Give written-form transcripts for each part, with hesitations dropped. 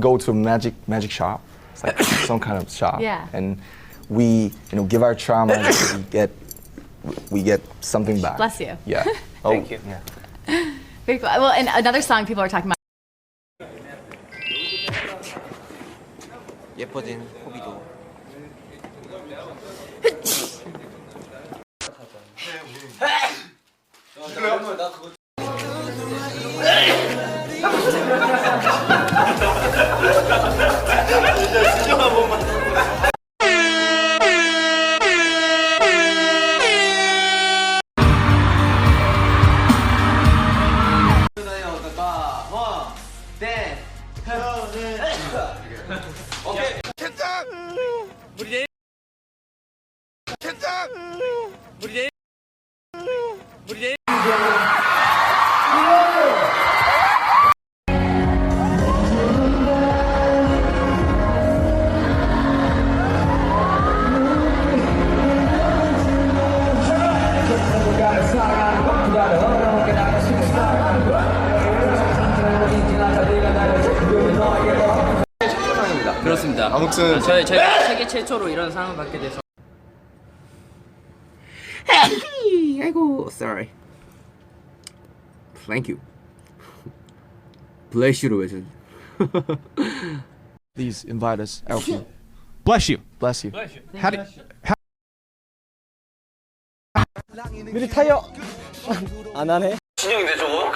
go to a magic shop. It's like some kind of shop. Yeah. And we, give our trauma. we get something back. Bless you. Yeah. Thank you. Yeah. Very cool. Well, and another song people are talking about. 예뻐진 호비도. 그렇습니다. 아무튼 저희가 세계 최초로 이런 상을 받게 돼서. 아이고, sorry. Thank you. Bless you로 외쳐. please invite us. Alfie. Bless you. Bless you. How do 미리 타이어. 안 하네. 진영인데 저거?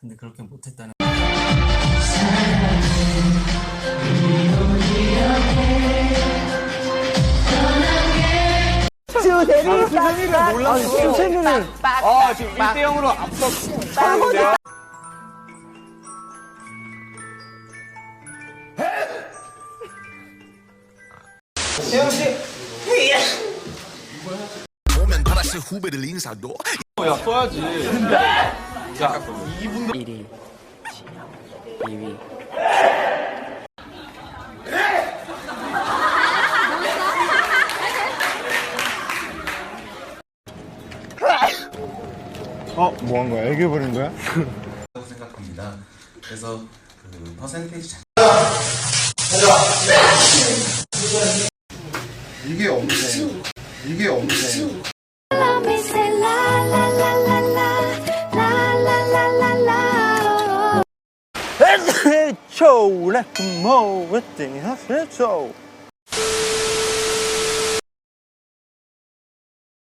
근데 그렇게 못했다는. 주 대리를 몰랐어. 지금 1대 0으로 앞섰는데요. 재영 씨. 오면 받았을 후배들 인사도. 야 써야지. 야 2분 1위, 2위. 뭐 한 거야? 애교 부린 거야? 생각합니다. 그래서 그 퍼센테이지 이게 없네. 이게 없네. 초라 모 웨딩 하세요.